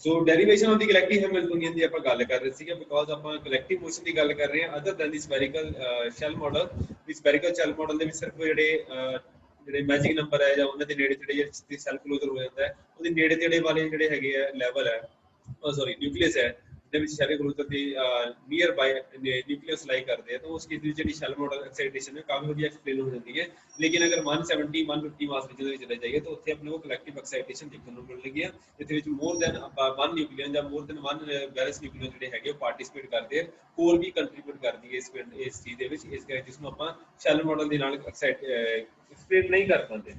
So derivation of the collective Hamiltonian ਦੀ ਆਪਾਂ ਗੱਲ ਕਰ ਰਹੇ ਸੀਗੇ ਬਿਕੋਜ਼ ਆਪਾਂ ਕਲੈਕਟਿਵ ਮੋਸ਼ਨ ਦੀ ਗੱਲ ਕਰ ਰਹੇ ਹਾਂ ਅਦਰ ਦੈਨ ਦੀ ਸਫੈਰੀਕਲ ਸ਼ੈਲ ਮਾਡਲ। ਦੀ ਸਫੈਰੀਕਲ ਸ਼ੈਲ ਮਾਡਲ ਦੇ ਵਿੱਚ ਸਿਰਫ ਜਿਹੜੇ ਮੈਜਿਕ ਨੰਬਰ ਹੈ ਜਾਂ ਉਹਨਾਂ ਦੇ ਨੇੜੇ ਜਿਹੜੇ ਸੈਲ ਕਲੋਜ਼ਰ ਹੋ ਜਾਂਦਾ ਹੈ ਉਹਦੇ ਨੇੜੇ ਤੇੜੇ ਵਾਲੇ ਜਿਹੜੇ ਹੈਗੇ ਆ ਲੈਵਲ ਹੈ ਸੌਰੀ ਨਿਊਕਲੀਅਸ ਹੈ ਜਿਹਦੇ ਵਿੱਚ ਸ਼ੈਲ ਕਲੋਜ਼ਰ ਦੀ ਨੀਅਰ ਬਾਈ ਨਿਊਕਲੀਅਸ ਲਾਈ ਕਰਦੇ ਆ ਤਾਂ ਉਸ ਕੇਸ ਵਿੱਚ ਜਿਹੜੀ ਸ਼ੈਲ ਮਾਡਲ ਐਕਸਾਈਟੇਸ਼ਨ ਹੈ ਕਾਫੀ ਵਧੀਆ ਐਕਸਪਲੇਨ ਹੋ ਜਾਂਦੀ ਹੈ। ਲੇਕਿਨ ਅਗਰ 170 150 ਮਾਸ ਰੀਜਨ ਦੇ ਵਿੱਚ ਚਲੇ ਜਾਈਏ ਤਾਂ ਉੱਥੇ ਆਪਣੇ ਕੋਲ ਕਲੈਕਟਿਵ ਐਕਸਾਈਟੇਸ਼ਨ ਦੇਖਣ ਨੂੰ ਮਿਲਣਗੀ ਹੈ ਜਿੱਥੇ ਵਿੱਚ ਮੋਰ ਦੈਨ 1 ਨਿਊਕਲੀਅਨ ਜਾਂ ਮੋਰ ਦੈਨ 1 ਬੈਲੈਂਸ ਨਿਊਕਲੀਅਨ ਜਿਹੜੇ ਹੈਗੇ ਉਹ ਪਾਰਟਿਸਿਪੇਟ ਕਰਦੇ ਆ ਹੋਰ ਵੀ ਕੰਟਰੀਬਿਊਟ ਕਰਦੀ ਹੈ ਇਸ ਚੀਜ਼ ਦੇ ਵਿੱਚ ਇਸ ਕਰਕੇ ਜਿਸ ਨੂੰ ਆਪਾਂ ਸ਼ੈਲ ਮਾਡਲ ਦੇ ਨਾਲ ਐਕਸਪਲੇਨ ਨਹੀਂ ਕਰ ਪਾਉਂਦੇ।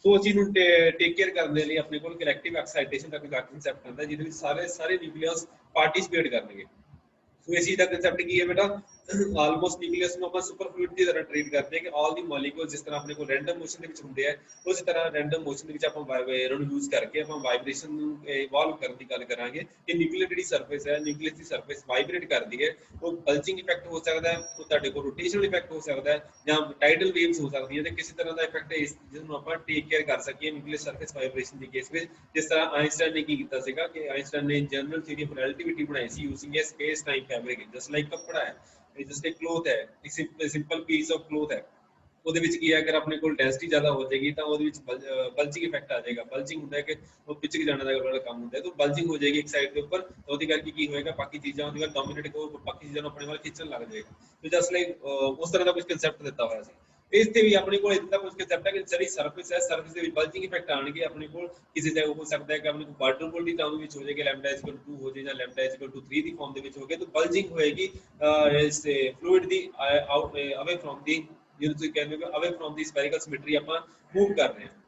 ਸੋ ਉਸ ਚੀਜ਼ ਨੂੰ ਟੇਕ ਕੇਅਰ ਕਰਨ ਦੇ ਲਈ ਆਪਣੇ ਕੋਲ ਕਲੈਕਟਿਵ ਐਕਸਾਈਟੇਸ਼ਨ ਦਾ ਕੋਈ ਕਨਸੈਪਟ ਹੁੰਦਾ ਜਿਹਦੇ ਵਿੱਚ ਸਾਰੇ ਨਿਊਕਲੀਅਸ ਪਾਰਟਿਸਿਪੇਟ ਕਰਨਗੇ। ਸੋ ਇਸ ਚੀਜ਼ ਦਾ ਕਨਸੈਪਟ ਕੀ ਹੈ ਬੇਟਾ ਆਲਮੋਸਟ ਨਿਊਕਲੀਅਸ ਨੂੰ ਆਪਾਂ ਸੁਪਰ ਫਲੂਇਡ ਦੀ ਤਰ੍ਹਾਂ ਟ੍ਰੀਟ ਕਰਦੇ ਹਾਂ ਕਿ ਆਲ ਦੀ ਮੋਲੀਕੂਲਸ ਜਿਸ ਤਰ੍ਹਾਂ ਆਪਣੇ ਕੋਲ ਰੈਂਡਮ ਮੋਸ਼ਨ ਦੇ ਵਿੱਚ ਹੁੰਦੇ ਆ ਉਸੇ ਤਰ੍ਹਾਂ ਰੈਂਡਮ ਮੋਸ਼ਨ ਦੇ ਵਿੱਚ ਆਪਾਂ ਇਹਨਾਂ ਨੂੰ ਯੂਜ਼ ਕਰਕੇ ਆਪਾਂ ਵਾਈਬ੍ਰੇਸ਼ਨ ਨੂੰ ਇਵੋਲਵ ਕਰਨ ਦੀ ਗੱਲ ਕਰਾਂਗੇ ਕਿ ਨਿਊਕਲੀਅਰ ਜਿਹੜੀ ਸਰਫੇਸ ਹੈ ਨਿਊਕਲੀਅਸ ਦੀ ਸਰਫੇਸ ਵਾਈਬ੍ਰੇਟ ਕਰਦੀ ਹੈ ਉਹ ਬਲਜਿੰਗ ਇਫੈਕਟ ਹੋ ਸਕਦਾ ਹੈ ਉਹ ਤੁਹਾਡੇ ਕੋਲ ਰੋਟੇਸ਼ਨਲ ਇਫੈਕਟ ਹੋ ਸਕਦਾ ਹੈ ਜਾਂ ਟਾਈਡਲ ਵੇਵਸ ਹੋ ਸਕਦੀਆਂ ਤੇ ਕਿਸੇ ਤਰ੍ਹਾਂ ਦਾ ਇਫੈਕਟ ਜਿਸ ਨੂੰ ਆਪਾਂ ਟੇਕ ਕੇਅਰ ਕਰ ਸਕੀਏ ਨਿਊਕਲੀਅਰ ਸਰਫੇਸ ਵਾਈਬ੍ਰੇਸ਼ਨ ਦੇ ਕੇਸ ਵਿੱਚ ਜਿਸ ਤਰ੍ਹਾਂ ਆਇਨਸਟਾਈਨ ਨੇ ਕੀ ਕੀਤਾ ਸੀਗਾ ਕਿ ਆਇਨਸਟਾਈਨ ਨੇ ਜਨਰਲ ਥਿਊਰੀ ਆਫ ਰਿਲੇਟੀਵਿਟੀ ਬਣਾਈ ਸੀ using a space time fabric just like ਕੱਪੜਾ ਹੈ ਇਹ ਜਸਟ ਇੱਕ ਕਲੋਥ ਹੈ ਇੱਕ ਸਿੰਪਲ ਪੀਸ ਆਫ ਕਲੋਥ ਹੈ ਉਹਦੇ ਵਿੱਚ ਕੀ ਹੈ ਅਗਰ ਆਪਣੇ ਕੋਲ ਡੈਂਸਿਟੀ ਜ਼ਿਆਦਾ ਹੋ ਜਾਏਗੀ ਤਾਂ ਉਹਦੇ ਵਿੱਚ ਬਲਜਿੰਗ ਇਫੈਕਟ ਆ ਜਾਏਗਾ। ਬਲਜਿੰਗ ਹੁੰਦਾ ਹੈ ਕਿ ਉਹ ਪਿੱਛੇ ਜਾਣ ਦਾ ਬੜਾ ਕੰਮ ਹੁੰਦਾ ਹੈ ਤਾਂ ਬਲਜਿੰਗ ਹੋ ਜਾਏਗੀ ਇੱਕ ਸਾਈਡ ਦੇ ਉੱਪਰ ਤਾਂ ਉਹਦੇ ਕਰਕੇ ਕੀ ਹੋਏਗਾ ਬਾਕੀ ਚੀਜ਼ਾਂ ਉਹਦੇ ਨਾਲ ਡੋਮੀਨੇਟ ਬਾਕੀ ਚੀਜ਼ਾਂ ਨੂੰ ਆਪਣੇ ਵੱਲ ਖਿੱਚਣ ਲੱਗ ਜਾਏਗਾ ਤੇ ਜਸਟ ਲਾਈਕ ਉਸ ਤਰ੍ਹਾਂ ਦਾ ਕੁਝ ਕਨਸੈਪਟ ਦਿੱਤਾ ਹੋਇਆ ਸੀ। ਇਸ ਤੇ ਵੀ ਆਪਣੇ ਕੋਲ ਇਦਾਂ ਕੁਝ ਕਨਸੈਪਟ ਹੈ ਕਿ ਜਿਹੜੀ ਸਰਫੇਸ ਹੈ ਸਰਫੇਸ ਦੇ ਵਿੱਚ ਬਲਜਿੰਗ ਇਫੈਕਟ ਆਣਗੇ ਆਪਣੇ ਕੋਲ ਕਿਸੇ ਜਗ੍ਹਾ ਹੋ ਸਕਦਾ ਹੈ ਕਿ ਆਪਣੇ ਕੋਲ ਬਾਰਟਨਬੋਲ ਦੀ ਟਰਮ ਵਿੱਚ ਹੋ ਜਾਏਗਾ ਲੈਮਡਾ ਇਕੁਅਲ ਟੂ 2 ਹੋ ਜਾਏ ਜਾਂ lambda equal to 3 the farm ਦੇ ਵਿੱਚ ਹੋ ਗਿਆ ਤਾਂ ਬਲਜਿੰਗ ਹੋਏਗੀ ਇਸ ਫਲੂਇਡ ਦੀ ਆਊਟ ਅਵੇ ਫਰੋਮ ਦੀ ਜਿਹਨੂੰ ਤੁਸੀਂ ਕਹਿੰਦੇ ਹੋ ਅਵੇ ਫਰੋਮ ਦੀ ਸਫੈਰੀਕਲ ਸਿਮੈਟਰੀ ਆਪਾਂ ਮੂਵ ਕਰ ਰਹੇ ਹਾਂ।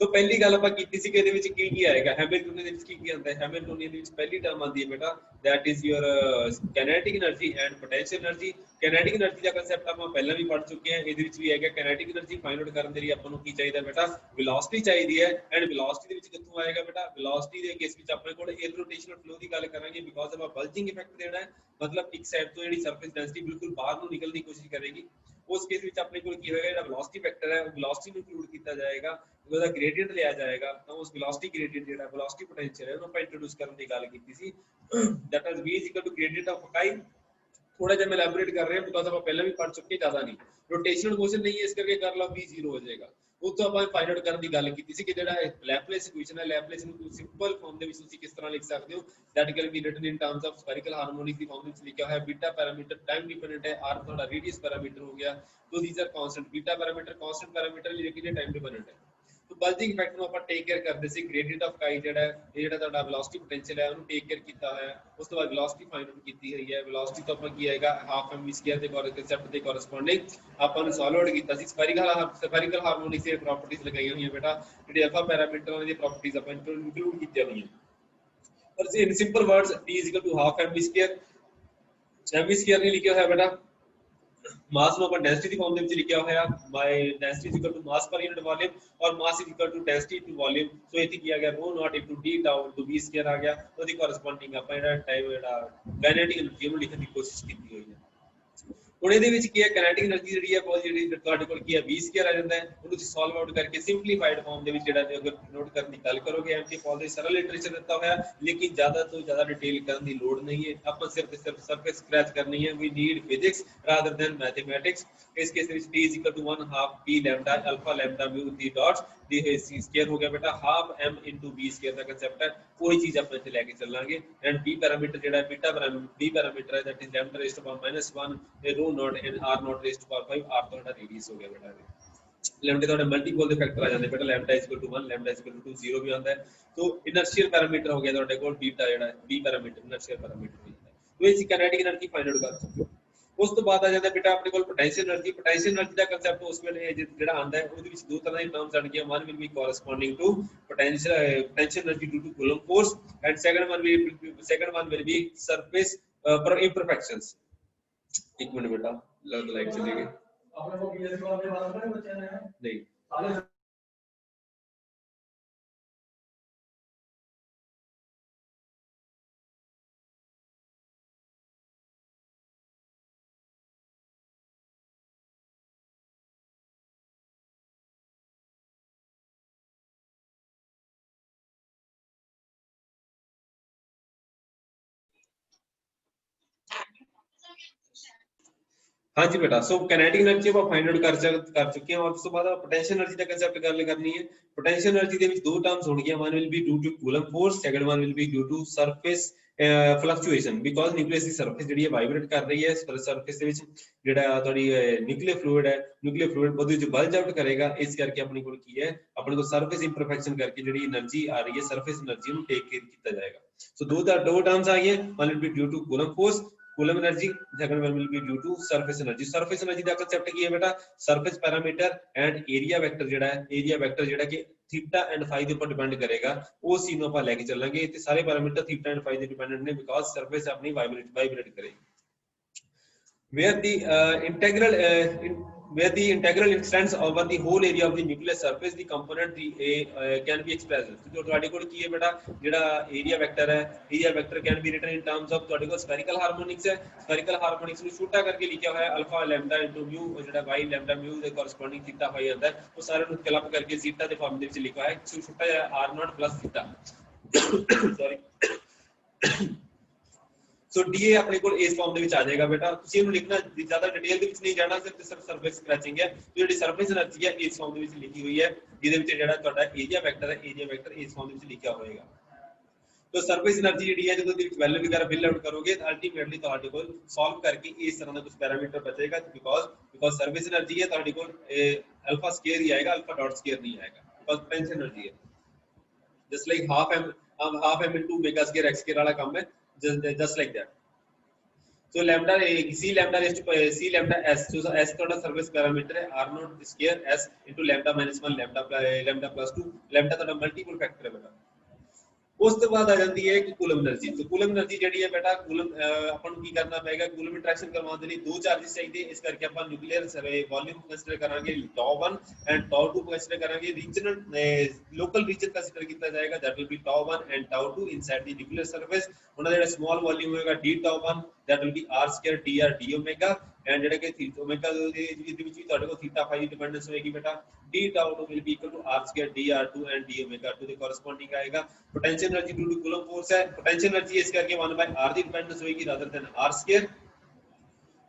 तो पहली गल ਆਪਾਂ ਕੀਤੀ ਸੀ ਕਿ ਇਹਦੇ ਵਿੱਚ ਕੀ ਕੀ ਆਏਗਾ ਹੈਮਿਲਟੋਨੀਅਨ ਦੇ ਵਿੱਚ ਕੀ ਕੀ ਆਉਂਦਾ ਹੈ ਹੈਮਿਲਟੋਨੀਅਨ ਦੇ ਵਿੱਚ ਪਹਿਲੀ ਟਰਮ ਆਉਂਦੀ ਹੈ ਬੇਟਾ that is your kinetic energy and potential energy। kinetic energy the concept ਆਪਾਂ ਪਹਿਲਾਂ ਵੀ ਪੜ੍ਹ ਚੁੱਕੇ ਹਾਂ ਇਹਦੇ ਵਿੱਚ ਵੀ ਹੈਗਾ kinetic energy ਫਾਈਂਡ ਆਊਟ ਕਰਨ ਦੇ ਲਈ ਆਪਾਂ ਨੂੰ ਕੀ ਚਾਹੀਦਾ ਬੇਟਾ velocity ਚਾਹੀਦੀ ਹੈ ਐਂਡ velocity ਦੇ ਵਿੱਚ ਕਿੱਥੋਂ ਆਏਗਾ ਬੇਟਾ velocity ਦੇ ਕੇਸ ਵਿੱਚ ਆਪਣੇ ਕੋਲ 에ਅਰ ਰੋਟੇਸ਼ਨਲ ਫਲੋ ਦੀ ਗੱਲ ਕਰਾਂਗੇ ਬਿਕੋਜ਼ ਆਪਾਂ ਬਲਜਿੰਗ ਇਫੈਕਟ ਦੇਣਾ ਹੈ ਮਤਲਬ ਇੱਕ ਸਾਈਡ ਤੋਂ ਜਿਹੜੀ ਸਰਫੇਸ ਡੈਂਸਿਟੀ ਬਿਲਕੁਲ ਬਾਹਰ ਨੂੰ ਨਿਕਲਣ ਦੀ ਕੋਸ਼ਿਸ਼ ਕਰੇਗੀ ਉਸ ਕੇਸ ਵਿੱਚ ਆਪਣੇ ਕੋਲ ਕੀ ਹੋਏਗਾ ਜਿਹੜਾ velocity ਵੈਕਟਰ ਹੈ ਉਹ velocity ਨੂੰ ਇੰਕਲੂਡ ਕੀਤਾ ਜਾਏਗਾ ਉਹਦਾ ਗ੍ਰੇਡੀਅੰਟ ਲਿਆ ਜਾਏਗਾ ਤਾਂ ਉਸ velocity gradient ਜਿਹੜਾ velocity potential ਹੈ ਉਹਨੂੰ ਆਪਾਂ ਇੰਟਰੋਡਿਊਸ ਕਰਨ ਦੀ ਗੱਲ ਕੀਤੀ ਸੀ that is v is equal to gradient of chi। थोड़ा जब मैं एलैबोरेट कर रहे हैं बिकॉज आप पहले भी पढ़ चुके ज्यादा नहीं रोटेशनल मोशन नहीं है इस करके कर लो v 0 हो जाएगा ਉਹ ਤੋਂ ਆਪਾਂ ਫਾਈਂਡ ਆਊਟ ਕਰਨ ਦੀ ਗੱਲ ਕੀਤੀ ਸੀ ਕਿ ਜਿਹੜਾ ਲੈਪਲੇਸ ਇਕੁਏਸ਼ਨ ਹੈ ਲੈਪਲੇਸ ਨੂੰ ਤੁਸੀਂ ਸਿੰਪਲ ਫਾਰਮ ਦੇ ਵਿੱਚ ਤੁਸੀਂ ਕਿਸ ਤਰ੍ਹਾਂ ਲਿਖ ਸਕਦੇ ਹੋ that can be written in terms of spherical harmonic the farm ਵਿੱਚ ਲਿਖਿਆ ਹੋਇਆ ਬੀਟਾ ਪੈਰਾਮੀਟਰ ਟਾਈਮ ਡਿਪੈਂਡੈਂਟ ਹੈ r ਤੁਹਾਡਾ ਰੇਡੀਅਸ ਪੈਰਾਮੀਟਰ ਹੋ ਗਿਆ तो these are constant beta parameter constant parameter लेकिन ये टाइम डिपेंडेंट है। तो बल्जिंग इफेक्ट ਨੂੰ ਆਪਾਂ ਟੇਕ ਕੇਅਰ ਕਰਦੇ ਸੀ ਗ੍ਰੇਡੀਅੰਟ ਆਫ ਕਾਈ ਜਿਹੜਾ ਇਹ ਜਿਹੜਾ ਤੁਹਾਡਾ ਵੈਲੋਸਿਟੀ ਪੋਟੈਂਸ਼ੀਅਲ ਹੈ ਉਹਨੂੰ ਟੇਕ ਕੇਅਰ ਕੀਤਾ ਹੋਇਆ ਉਸ ਤੋਂ ਬਾਅਦ ਵੈਲੋਸਿਟੀ ਫਾਈਂਡ ਆਊਟ ਕੀਤੀ ਹੋਈ ਹੈ ਵੈਲੋਸਿਟੀ ਤੋਂ ਆਪਾਂ ਕੀ ਆਏਗਾ ਹਾਫ ਐਮ ਵੀ ਸਕੁਅਰ ਦੇ ਕਨਸੈਪਟ ਦੇ ਕੋਰਸਪੋਂਡਿੰਗ ਆਪਾਂ ਨੂੰ ਸੋਲਵ ਆਊਟ ਕੀਤਾ ਸੀ ਸਫੈਰੀਕਲ ਹਾਰਮੋਨਿਕਸ ਦੀਆਂ ਪ੍ਰੋਪਰਟੀਆਂ ਲਗਾਈਆਂ ਹੋਈਆਂ ਬੇਟਾ ਜਿਹੜੇ ਅਲਫਾ ਪੈਰਾਮੀਟਰਾਂ ਦੀਆਂ ਪ੍ਰੋਪਰਟੀਆਂ ਆਪਾਂ ਇੰਕਲੂਡ ਕੀਤੀਆਂ ਹੋਈਆਂ ਪਰ in simple words p half m v square ਨਹੀਂ ਲਿਖਿਆ ਹੋਇਆ ਬੇਟਾ मास ਨੂੰ ਆਪਾਂ ਡੈਂਸਿਟੀ ਦੀ ਫਾਰਮ ਦੇ ਵਿੱਚ ਲਿਖਿਆ ਹੋਇਆ by density equal to mass per unit volume ਔਰ mass equal to density to volume so ਇਹ ਕੀ ਆ ਗਿਆ rho naught into d down to v square ਆ ਗਿਆ ਉਹਦੀ ਕੋਰਸਪੋਂਡਿੰਗ ਆਪਾਂ ਜਿਹੜਾ ਟਾਈਮ ਜਿਹੜਾ ਕਾਈਨੈਟਿਕ ਐਨਰਜੀ ਨੂੰ ਲਿਖਣ ਦੀ ਕੋਸ਼ਿਸ਼ ਕੀਤੀ ਹੋਈ ਹੈ। ਹੁਣ ਇਹਦੇ ਵਿੱਚ ਕੀ ਹੈ ਕਾਈਨੈਟਿਕ ਐਨਰਜੀ ਜਿਹੜੀ ਹੈ ਬਹੁਤ ਜਿਹੜੀ ਤੁਹਾਡੇ ਕੋਲ ਕੀ ਹੈ v ਸਕੁਅਰ ਆ ਜਾਂਦਾ ਹੈ ਉਹਨੂੰ ਤੁਸੀਂ ਸੋਲਵ ਆਊਟ ਕਰਕੇ ਸਿੰਪਲੀਫਾਈਡ ਫਾਰਮ ਦੇ ਵਿੱਚ ਜਿਹੜਾ ਅਗਰ ਨੋਟ ਕਰਨ ਦੀ ਗੱਲ ਕਰੋਗੇ ਐਮਟੀ ਫਾਲ ਦੇ ਸਰਲ ਲਿਟਰੇਚਰ ਦਿੱਤਾ ਹੋਇਆ ਲੇਕਿਨ ਜ਼ਿਆਦਾ ਤੋਂ ਜ਼ਿਆਦਾ ਡਿਟੇਲ ਕਰਨ ਦੀ ਲੋੜ ਨਹੀਂ ਹੈ ਆਪਾਂ ਸਿਰਫ ਸਰਫੇਸ ਸਕ੍ਰੈਚ ਕਰਨੀ ਹੈ we need physics rather than mathematics. ਇਸ ਕੇਸ ਦੇ ਵਿੱਚ t is equal to 1 half p lambda alpha lambda mu the dots ਦੀ c ਸਕੁਅਰ ਹੋ ਗਿਆ ਬੇਟਾ half m into v square ਦਾ ਕਨਸੈਪਟ ਹੈ ਉਹੀ ਚੀਜ਼ ਆਪਾਂ ਇੱਥੇ ਲੈ ਕੇ ਚੱਲਾਂਗੇ ਐਂਡ b ਪੈਰਾਮੀਟਰ ਜਿਹੜਾ ਬੀਟਾ ਪੈਰਾਮੀਟਰ ਹੈ that is lambda raised to power -1 ਤੇ rho naught and r naught raised to power 5 r ਤੁਹਾਡਾ ਰੇਡੀਅਸ ਹੋ ਗਿਆ ਬੇਟਾ लैम्डा ਤੁਹਾਡਾ ਮਲਟੀਪਲ ਦੇ ਫੈਕਟਰ ਆ ਜਾਂਦੇ ਬੇਟਾ लैम्डा = 1 लैम्डा = 2 0 ਵੀ ਆਉਂਦਾ ਹੈ तो इनर्शियल पैरामीटर हो गया ਤੁਹਾਡੇ ਕੋਲ बीटा ਜਿਹੜਾ b ਪੈਰਾਮੀਟਰ ਇਨਰਸ਼ੀਅਲ ਪੈਰਾਮੀਟਰ ਹੋ ਜਾਂਦਾ तो ਇਹ ਕਾਈਨੈਟਿਕ એનર્ਜੀ ਫਾਈਂਡ ਆਊਟ ਕਰ ਸਕਦੇ ਹੋ। ਉਸ ਤੋਂ ਬਾਅਦ ਆ ਜਾਂਦਾ ਬੇਟਾ ਆਪਣੇ ਕੋਲ ਪੋਟੈਂਸ਼ੀਅਲ એનર્ਜੀ ਦਾ ਕਨਸੈਪਟ ਉਸ ਵੇਲੇ ਜਿਹੜਾ ਆਂਦਾ ਹੈ ਉਹਦੇ ਵਿੱਚ ਦੋ ਤਰ੍ਹਾਂ ਦੀ terms ਆਣਗੀਆਂ one will be corresponding to potential energy due to Coulomb force and second one will be surface imperfections। एक मिनट बेटा लाइट चली गई अपने को बीएस वाले बात करें बच्चे ने नहीं हाँ जी बेटा, सो काइनेटिक एनर्जी ਆਪਾਂ ਫਾਈਂਡ ਆਊਟ ਕਰ ਚੁੱਕੇ ਹਾਂ। ਉਸ ਤੋਂ ਬਾਅਦ ਪੋਟੈਂਸ਼ੀਅਲ એનર્ਜੀ ਦਾ ਕਨਸੈਪਟ ਗੱਲ ਕਰਨੀ ਹੈ। ਪੋਟੈਂਸ਼ੀਅਲ એનર્ਜੀ ਦੇ ਵਿੱਚ ਦੋ ਟਰਮਸ ਹੋਣਗੀਆਂ, one will be due to coulomb force, second one will be due to surface fluctuation, because nucleus the surface ਜਿਹੜੀ ਹੈ ਵਾਈਬ੍ਰੇਟ ਕਰ ਰਹੀ ਹੈ। ਸਰਫੇਸ ਦੇ ਵਿੱਚ ਜਿਹੜਾ ਤੁਹਾਡੀ ਨਿਊਕਲੀਅਰ ਫਲੂਇਡ ਹੈ, ਨਿਊਕਲੀਅਰ ਫਲੂਇਡ ਉਹਦੇ ਵਿੱਚ ਬਲਜ ਆਊਟ ਕਰੇਗਾ। ਇਸ ਕਰਕੇ ਆਪਣੇ ਕੋਲ ਕੀ ਹੈ, ਆਪਣੇ ਕੋਲ ਸਰਫੇਸ ਇੰਪਰਫੈਕਸ਼ਨ ਕਰਕੇ ਜਿਹੜੀ એનર્ਜੀ ਆ ਰਹੀ ਹੈ ਸਰਫੇਸ એનર્ਜੀ ਨੂੰ ਟੇਕ ਕੇਅਰ ਕੀਤਾ ਜਾਏਗਾ। ਸੋ ਦੋ ਟਰਮਸ ਆ ਗਈਆਂ, one will be due to coulomb force, coulomb energy, second one will be due to surface energy। surface energy the concept ਕੀ ਹੈ ਬੇਟਾ, surface parameter and area vector ਜਿਹੜਾ ਹੈ, area vector ਜਿਹੜਾ ਕਿ theta and phi ਦੇ ਉੱਪਰ depend ਕਰੇਗਾ, ਉਸ ਚੀਜ਼ ਨੂੰ ਆਪਾਂ ਲੈ ਕੇ ਚੱਲਾਂਗੇ। ਤੇ ਸਾਰੇ ਪੈਰਾਮੀਟਰ theta and phi ਦੇ ਡਿਪੈਂਡੈਂਟ ਨੇ, ਬਿਕਾਜ਼ ਸਰਫੇਸ ਆਪਣੀ ਵਾਈਬ੍ਰੇਟ ਕਰੇਗੀ। where the integral extends over the whole area of the nucleus surface, the component can be expressed। जो ਤੁਹਾਡੇ ਕੋਲ ਕੀ ਹੈ ਬੇਟਾ, ਜਿਹੜਾ ਏਰੀਆ ਵੈਕਟਰ ਹੈ, area vector can be written in terms of ਤੁਹਾਡੇ ਕੋਲ spherical harmonics ਹੈ। spherical harmonics ਨੂੰ ਛੋਟਾ ਕਰਕੇ ਲਿਖਿਆ ਹੋਇਆ alpha lambda into mu, ਜਿਹੜਾ y lambda mu ਦੇ corresponding theta phi ਆਉਂਦਾ ਹੈ, ਉਹ ਸਾਰਿਆਂ ਨੂੰ ਕਲੱਬ ਕਰਕੇ zeta ਦੇ ਫਾਰਮ ਦੇ ਵਿੱਚ ਲਿਖਿਆ ਹੈ, ਛੋਟਾ ਜਿਹਾ r0 plus theta sorry। ਸੋ ਡੀਏ ਆਪਣੇ ਕੋਲ ਇਸ ਫਾਰਮ ਦੇ ਵਿੱਚ ਆ ਜਾਏਗਾ ਬੇਟਾ। ਤੁਸੀਂ ਇਹਨੂੰ ਲਿਖਣਾ ਜ਼ਿਆਦਾ ਡਿਟੇਲ ਦੇ ਵਿੱਚ ਨਹੀਂ ਜਾਣਾ, ਸਿਰਫ ਸਰਫੇਸ ਸਕ੍ਰੈਚਿੰਗ ਹੈ। ਜਿਹੜੀ ਸਰਫੇਸ એનર્ਜੀ ਹੈ ਇਸ ਫਾਰਮ ਦੇ ਵਿੱਚ ਲਿਖੀ ਹੋਈ ਹੈ, ਜਿਹਦੇ ਵਿੱਚ ਜਿਹੜਾ ਤੁਹਾਡਾ ਏਰੀਆ ਵੈਕਟਰ ਹੈ, ਏਰੀਆ ਵੈਕਟਰ ਇਸ ਫਾਰਮ ਦੇ ਵਿੱਚ ਲਿਖਿਆ ਹੋਏਗਾ। तो ਸਰਫੇਸ એનર્ਜੀ ਜਿਹੜੀ ਹੈ ਜਦੋਂ ਦੇ ਵਿੱਚ ਵੈਲਿਊ ਵਗੈਰਾ ਫਿਲ ਆਊਟ ਕਰੋਗੇ ਤਾਂ ਅਲਟੀਮੇਟਲੀ ਤੁਹਾਡੇ ਕੋਲ ਸੋਲਵ ਕਰਕੇ ਇਸ ਤਰ੍ਹਾਂ ਦਾ ਕੁਝ ਪੈਰਾਮੀਟਰ ਬਚੇਗਾ, ਬਿਕੋਜ਼ ਸਰਫੇਸ એનર્ਜੀ ਹੈ ਤੁਹਾਡੇ ਕੋਲ ਅਲਫਾ ਸਕੁਅਰ ਹੀ ਆਏਗਾ, ਅਲਫਾ ਡਾਟ ਸਕੁਅਰ ਨਹੀਂ ਆਏਗਾ, ਬਿਕੋਜ਼ ਪੋਟੈਂਸ਼ੀਅਲ એનર્ਜੀ ਹੈ। Just like half m into omega square x square ਵਾਲਾ ਕੰਮ ਹੈ, just like that। So lambda c lambda raised to c lambda s, so s ਤੁਹਾਡਾ surface parameter ਹੈ r0 square s into lambda minus 1 lambda plus 2, lambda ਤੁਹਾਡਾ multiple factor ਹੈ ਬੇਟਾ। ਉਸ ਤੋਂ ਬਾਅਦ ਆ ਜਾਂਦੀ ਹੈ ਕਿ ਕੂਲਮ એનર્ਜੀ। तो ਕੂਲਮ એનર્ਜੀ ਜਿਹੜੀ ਹੈ ਬੇਟਾ, ਕੂਲਮ ਆਪਾਂ ਨੂੰ ਕੀ ਕਰਨਾ ਪਏਗਾ, ਕੂਲਮ ਇੰਟਰੈਕਸ਼ਨ ਕਰਵਾਉਣ ਦੇ ਲਈ ਦੋ ਚਾਰजेस ਚਾਹੀਦੇ, ਇਸ ਕਰਕੇ ਆਪਾਂ ਨਿਊਕਲੀਅਰ ਵੋਲਿਊਮ ਕੰਸੀਡਰ ਕਰਾਂਗੇ τ1 ਐਂਡ τ2 ਕੰਸੀਡਰ ਕਰਾਂਗੇ। ਰੀਜਨਲ ਲੋਕਲ ਰੀਜਨ ਕੰਸੀਡਰ ਕੀਤਾ ਜਾਏਗਾ, that will be τ1 and τ2 inside the nuclear surface. ਉਹਨਾਂ ਦਾ ਜਿਹੜਾ ਸਮਾਲ ਵੋਲਿਊਮ ਹੋਏਗਾ dτ1, that will be r square dr d omega, and ਜਿਹੜਾ ਕਿ ਥੀਟਾ ਓਮੇਗਾ ਦੇ ਵਿੱਚ ਵੀ ਤੁਹਾਡੇ ਕੋਲ ਥੀਟਾ ਫਾਈ ਦੀ ਡਿਪੈਂਡੈਂਸ ਹੋਏਗੀ ਬੇਟਾ। dτ2 will be equal to r square dr2 and d omega 2 ਦੇ ਕੋਰਸਪੋਂਡਿੰਗ ਆਏਗਾ। Potential energy due to coulomb force है, पोटेंशियल एनर्जी इस करके 1/r ਦੀ डिपेंडेंस होएगी rather than r square.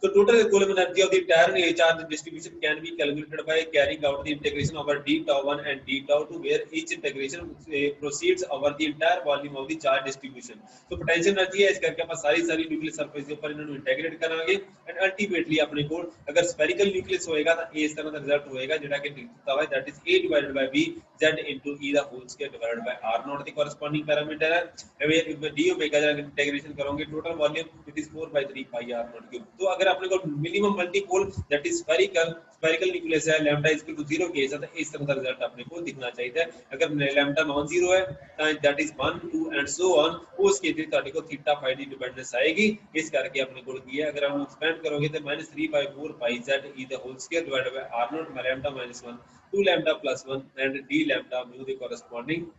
So total coulomb energy of the entire charge distribution can be calculated by carrying out the integration over dτ1 and dτ2, where each integration proceeds over the entire volume of the charge distribution। So potential energy है, इस करके अपन सारी nucleus surface के ऊपर इन्होंने integrate करांगे and ultimately अपने को अगर स्फेरिकल न्यूक्लियस होएगा तो इस तरह का रिजल्ट होएगा, जेड़ा कि दिखता है that is a divided by b z into e the whole square divided by r0 the corresponding parameter है। अगर d ओमेगा का इंटीग्रेशन करोगे total volume it is 4/3 pi r0 cube. तो अगर अपने को minimum multipole that is spherical nucleus है, lambda is equal to 0 case है, तो इस तरह का रिजल्ट अपने को दिखना चाहिए। अगर लैम्डा नॉन जीरो है तो that is 1 2 and so on, उस केस में ਤੁਹਾਡੇ को थीटा फाई ਦੀ डिपेंडेंस आएगी। इस करके अपने को की है, अगर हम एक्सपेंड करोगे तो -3/4 pi z e the whole square divided by r0 lambda minus 1 2 lambda plus 1 and d lambda mu ਦੇ corresponding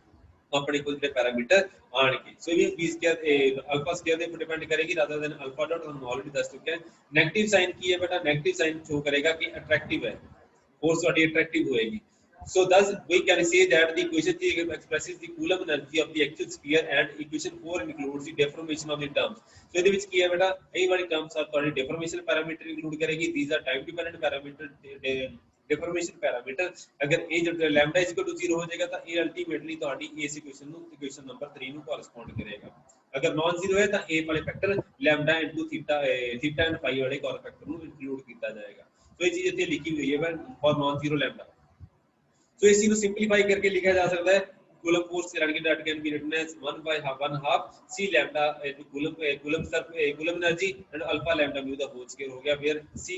अपने को ਜਿਹੜੇ ਪੈਰਾਮੀਟਰ ਆਣਗੇ। ਸੋ ਇਹ b ਸਕੁਅਰ ਅਲਫਾ ਸਕੁਅਰ ਦੇ ਉੱਪਰ ਡਿਪੈਂਡ ਕਰੇਗੀ ਰਾਦਰ ਦੈਨ ਅਲਫਾ ਡਾਟ। हम ऑलरेडी दस चुके हैं। नेगेटिव साइन की है बेटा, नेगेटिव साइन शो करेगा कि अट्रैक्टिव है, फोर्स वाली अट्रैक्टिव होएगी। So thus we can say that the equation 3 expresses the coulomb energy of the actual sphere and equation 4 includes the deformation of the terms। So ਇਹਦੇ ਵਿੱਚ ਕੀ ਹੈ ਬੇਟਾ, ਇਹ ਵਾਲੀ terms ਆ ਤੁਹਾਡੀ deformation parameter include करेगी। These are time dependent parameter, deformation parameter। अगर a जो lambda is equal to 0 हो जाएगा तो ये अल्टीमेटली ਤੁਹਾਡੀ ਇਸ ਇਕੁਏਸ਼ਨ ਨੂੰ ਇਕੁਏਸ਼ਨ ਨੰਬਰ 3 ਨੂੰ correspond ਕਰੇਗਾ। अगर नॉन जीरो है तो a वाले factor lambda into theta and pi वाले कॉर फैक्टर ਨੂੰ इंक्लूड ਕੀਤਾ ਜਾਏਗਾ। तो ये चीज ਇੱਥੇ ਲਿਖੀ ਹੋਈ है फॉर नॉन जीरो लैम्डा। तो इसी को सिंपलीफाई करके लिखा जा सकता है, coulomb force that can be written as 1/1/2 c lambda into coulomb energy and alpha lambda mu the whole square हो गया, where c